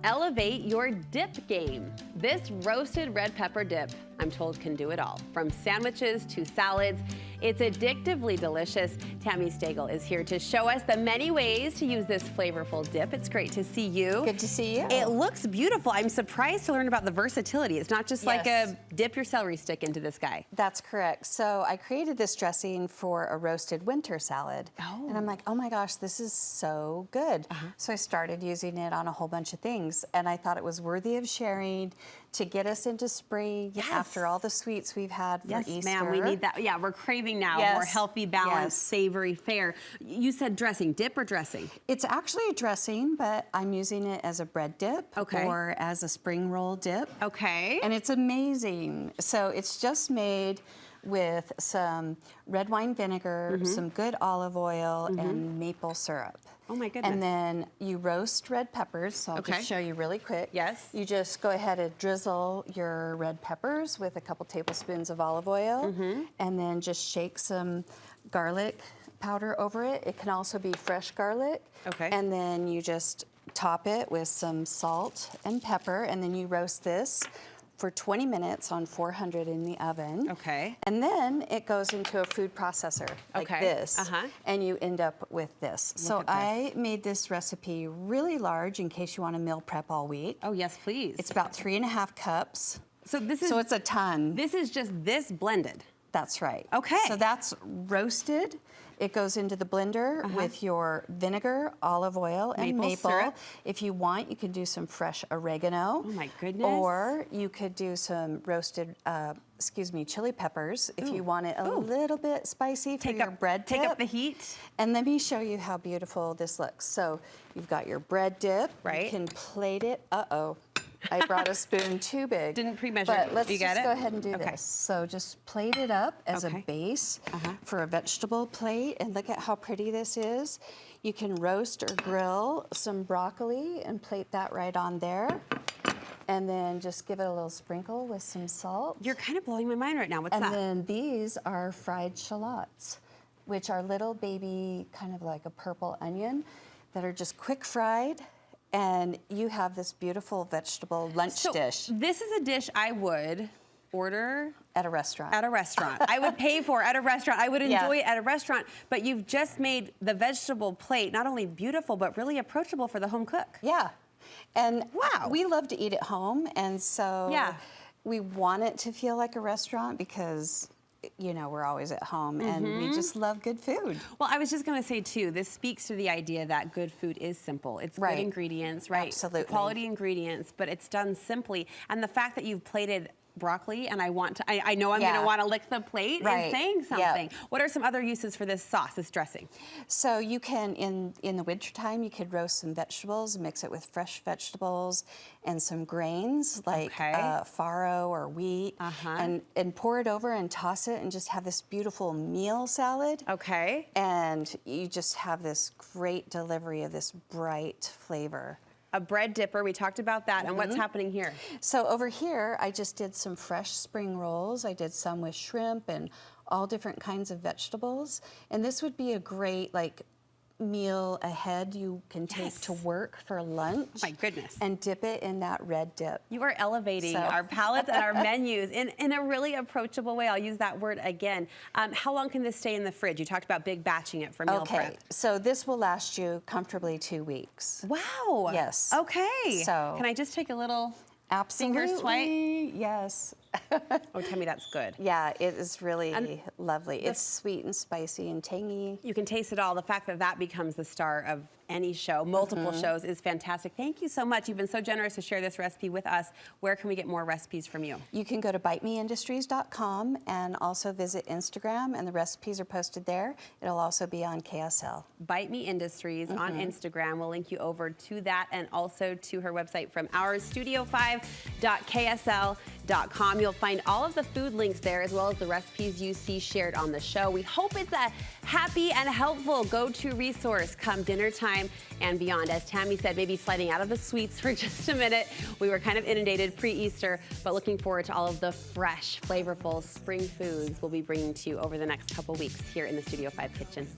Elevate your dip game. This roasted red pepper dip, I'm told, can do it all. From sandwiches to salads, it's addictively delicious. Tami Steggell is here to show us the many ways to use this flavorful dip. It's great to see you. Good to see you. It looks beautiful. I'm surprised to learn about the versatility. It's not just like a dip your celery stick into this guy. That's correct. So I created this dressing for a roasted winter salad. Oh. And I'm like, oh my gosh, this is so good. So I started using it on a whole bunch of things. And I thought it was worthy of sharing to get us into spring after all the sweets we've had for Easter. Yes, ma'am, we need that. Yeah, we're craving now more healthy, balanced, savory fare. You said dressing, dip or dressing? It's actually a dressing, but I'm using it as a bread dip or as a spring roll dip. Okay. And it's amazing. So it's just made with some red wine vinegar, some good olive oil, and maple syrup. Oh my goodness. And then you roast red peppers, so I'll just show you really quick. Yes. You just go ahead and drizzle your red peppers with a couple tablespoons of olive oil, and then just shake some garlic powder over it. It can also be fresh garlic. Okay. And then you just top it with some salt and pepper, and then you roast this for 20 minutes on 400 in the oven. Okay. And then it goes into a food processor like this, and you end up with this. So I made this recipe really large in case you want to meal prep all week. Oh yes, please. It's about 3.5 cups. So this is. So it's a ton. This is just this blended. That's right. Okay. So that's roasted. It goes into the blender with your vinegar, olive oil, and maple. Syrup. If you want, you can do some fresh oregano. Oh my goodness. Or you could do some roasted, chili peppers if you want it a little bit spicy for your bread dip. Take up the heat. And let me show you how beautiful this looks. So you've got your bread dip. Right. You can plate it. Uh-oh. I brought a spoon too big. Didn't pre-measure. But let's you just go ahead and do this. So just plate it up as a base for a vegetable plate. And look at how pretty this is. You can roast or grill some broccoli and plate that right on there. And then just give it a little sprinkle with some salt. You're kind of blowing my mind right now. What's that? And then these are fried shallots, which are little baby, kind of like a purple onion, that are just quick fried. And you have this beautiful vegetable lunch dish. This is a dish I would order at a restaurant. At a restaurant. I would pay for at a restaurant. I would enjoy it at a restaurant. But you've just made the vegetable plate not only beautiful, but really approachable for the home cook. Yeah. And we love to eat at home. And so we want it to feel like a restaurant because, you know, we're always at home and we just love good food. Well, I was just going to say, too, this speaks to the idea that good food is simple. It's good ingredients, right? Absolutely. Quality ingredients, but it's done simply. And the fact that you've plated broccoli and I know I'm going to want to lick the plate is saying something. What are some other uses for this sauce, this dressing? So you can, in the wintertime, you could roast some vegetables, mix it with fresh vegetables and some grains like farro or wheat, and pour it over and toss it and just have this beautiful meal salad. Okay. And you just have this great delivery of this bright flavor. A bread dipper, we talked about that, and what's happening here? So over here, I just did some fresh spring rolls. I did some with shrimp and all different kinds of vegetables. And this would be a great, meal ahead you can take to work for lunch. Oh my goodness. And dip it in that red dip. You are elevating our palates and our menus in a really approachable way. I'll use that word again. How long can this stay in the fridge? You taled about big batching it for meal prep. So this will last you comfortably 2 weeks. Wow. Yes. Okay. So can I just take a little finger swipe? Yes. Oh, tell me that's good. Yeah, it is really lovely. It's sweet and spicy and tangy. You can taste it all. The fact that that becomes the star of any show, multiple shows, is fantastic. Thank you so much. You've been so generous to share this recipe with us. Where can we get more recipes from you? You can go to bitemeindustries.com and also visit Instagram, and the recipes are posted there. It'll also be on KSL. Bite Me Industries on Instagram. We'll link you over to that and also to her website from ours, studio5.ksl.com. You'll find all of the food links there as well as the recipes you see shared on the show. We hope it's a happy and helpful go-to resource come dinner time and beyond. As Tami said, maybe sliding out of the sweets for just a minute. We were kind of inundated pre-Easter, but looking forward to all of the fresh, flavorful spring foods we'll be bringing to you over the next couple weeks here in the Studio 5 kitchen.